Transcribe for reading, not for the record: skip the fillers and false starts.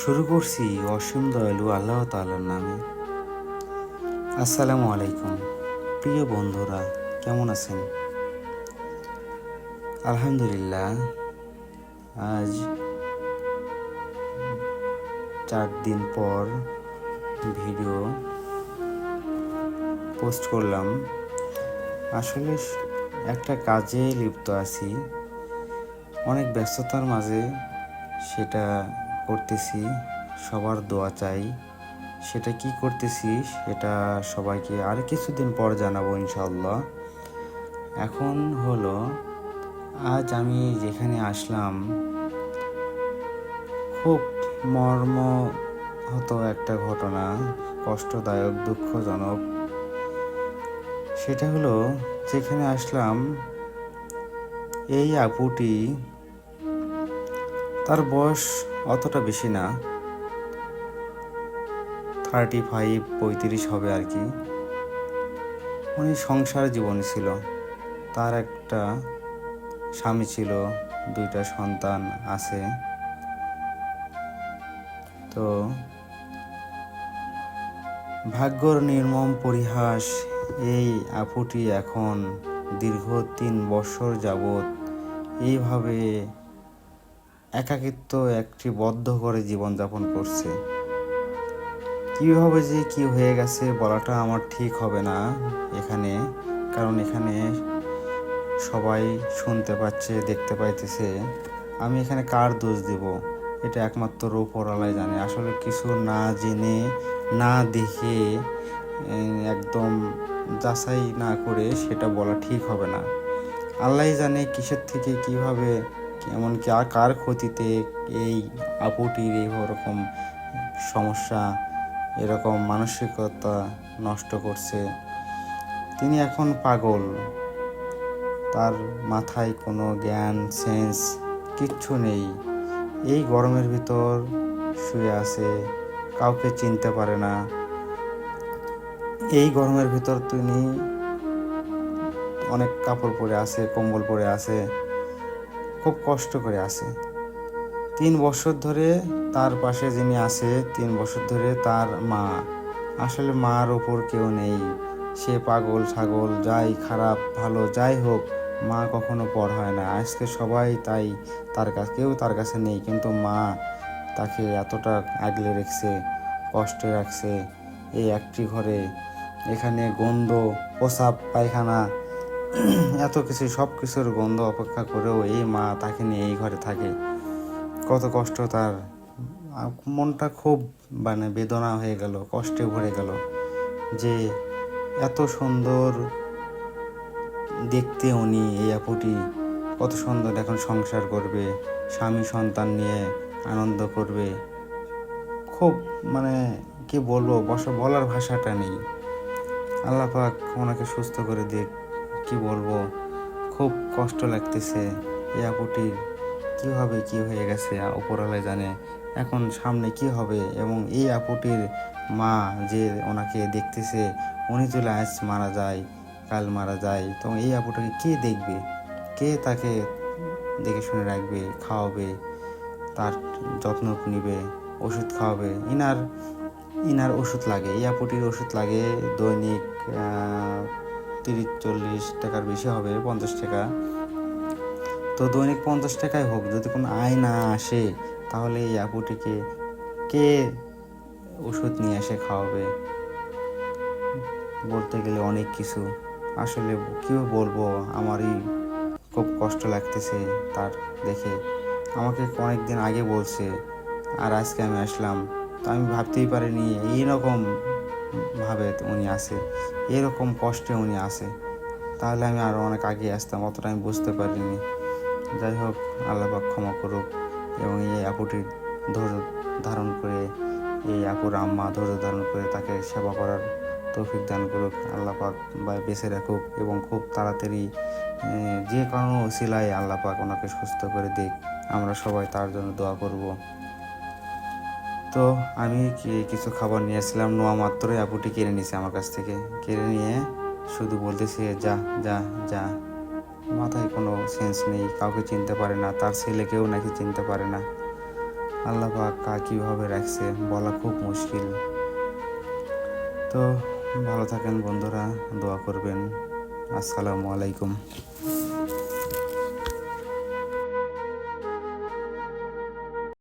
শুরু করছি অসীম দয়ালু আল্লাহ তাআলার নামে। আসসালামু আলাইকুম প্রিয় বন্ধুরা, কেমন আছেন? আলহামদুলিল্লাহ, আজ 4 দিন পর ভিডিও পোস্ট করলাম। আসলে একটা কাজে লিপ্ত আছি, অনেক ব্যস্ততার মাঝে সেটা করতেছি। সবার দোয়া চাই। সেটা কি করতেছি সেটা সবাইকে আর কিছুদিন পর জানাবো ইনশাআল্লাহ। এখন হলো, আজ আমি যেখানে আসলাম খুব মর্মাহত একটা ঘটনা, কষ্টদায়ক, দুঃখজনক। সেটা হলো, যেখানে আসলাম এই আপুটি, তার বয়স অতটা বেশি না, 35-35 হবে আর কি। উনি সংসার জীবন ছিল, তার একটা স্বামী ছিল, 2টা সন্তান আছে। তো ভাগ্যর নির্মম পরিহাস, এই আপুটি এখন দীর্ঘ 3 বছর যাবৎ এইভাবে একাকিত্ব একটি বদ্ধ করে জীবনযাপন করছে। কীভাবে যে কি হয়ে গেছে বলাটা আমার ঠিক হবে না এখানে, কারণ এখানে সবাই শুনতে পাচ্ছে, দেখতে পাইতেছে। আমি এখানে কার দোষ দেব? এটা একমাত্র উপরওয়ালাই জানে। আসলে কিছু না জেনে, না দেখে, একদম যাচাই না করে সেটা বলা ঠিক হবে না। আল্লাহই জানে কিসের থেকে কিভাবে, এমনকি আর কার ক্ষতিতে এই আপুটির এরকম সমস্যা, এরকম মানসিকতা নষ্ট করছে। তিনি এখন পাগল, তার মাথায় কোনো জ্ঞান সেন্স কিচ্ছু নেই। এই গরমের ভিতর শুয়ে আছে, কাউকে চিনতে পারে না। এই গরমের ভিতর তিনি অনেক কাপড় পরে আছে, কম্বল পরে আছে, খুব কষ্ট করে আছে। 3 বছর ধরে তার পাশে যিনি আছে, 3 বছর ধরে তার মা। আসলে মার ওপর কেউ নেই। সে পাগল ছাগল যাই, খারাপ ভালো যাই হোক, মা কখনো পর হয় না। আজকে সবাই তাই তার কাছে, কেউ তার কাছে নেই, কিন্তু মা তাকে এতটা আগলে রেখেছে, কষ্টে রাখছে এই একটি ঘরে। এখানে গন্ধ, প্রসাব, পায়খানা, এত কিছু, সব কিছুর গন্ধ অপেক্ষা করেও এই মা তাকে নিয়ে এই ঘরে থাকে। কত কষ্ট তার। মনটা খুব বেদনা হয়ে গেল, কষ্টে ভরে গেল যে এত সুন্দর দেখতে উনি, এই আপুটি কত সুন্দর এখন সংসার করবে, স্বামী সন্তান নিয়ে আনন্দ করবে। খুব কি বলবো, বলার ভাষাটা নেই। আল্লাহ পাক ওনাকে সুস্থ করে দিক। কি বলবো, খুব কষ্ট লাগতেছে। এই আপুটির কীভাবে কি হয়ে গেছে উপরওয়ালা জানে। এখন সামনে কি হবে, এবং এই আপুটির মা যে ওনাকে দেখতেছে, উনি যদি আজ মারা যায়, কাল মারা যায়, তো এই আপুটাকে কে দেখবে? কে তাকে দেখে শুনে রাখবে, খাওয়াবে, তার যত্ন নিবে, ওষুধ খাওয়াবে? ইনার ওষুধ লাগে, এই আপুটির ওষুধ লাগে দৈনিক 30-40 টাকার বেশি হবে, 50 টাকা। তো দৈনিক 50 টাকায় হোক, যদি কোনো আয় না আসে, তাহলে এই আপুটিকে কে ওষুধ নিয়ে এসে খাওয়াবে? বলতে গেলে অনেক কিছু। আসলে কী বলবো, আমারই খুব কষ্ট লাগতেছে তার দেখে। আমাকে অনেক দিন আগে বলছে, আর আজকে আমি আসলাম, তো আমি ভাবতেই পারিনি এইরকম ভাবে উনি আসে, এরকম কষ্টে উনি আসে। তাহলে আমি আরও অনেক আগে আসতাম, অতটা আমি বুঝতে পারিনি। যাই হোক, আল্লাহ পাক ক্ষমা করুক, এবং এই আপুটির ধৈর্য ধারণ করে, এই আপুর আম্মা ধৈর্য ধারণ করে তাকে সেবা করার তৌফিক দান করুক। আল্লাহ পাক বেঁচে রাখুক, এবং খুব তাড়াতাড়ি যে কোনো ওসিলায় আল্লাহ পাক ওনাকে সুস্থ করে দিক। আমরা সবাই তার জন্য দোয়া করব। তো আমি কিছু খাবার নিয়েছিলাম, নেওয়া মাত্রই আপুটি কেড়ে নিয়েছে আমার কাছ থেকে। কেড়ে নিয়ে শুধু বলতেছে, যা যা যা। মাথায় কোনো সেন্স নেই, কাউকে চিনতে পারে না, তার ছেলেকেও নাকি চিনতে পারে না। আল্লাহ পাক কীভাবে রাখছে বলা খুব মুশকিল। তো ভালো থাকেন বন্ধুরা, দোয়া করবেন। আসসালামু আলাইকুম।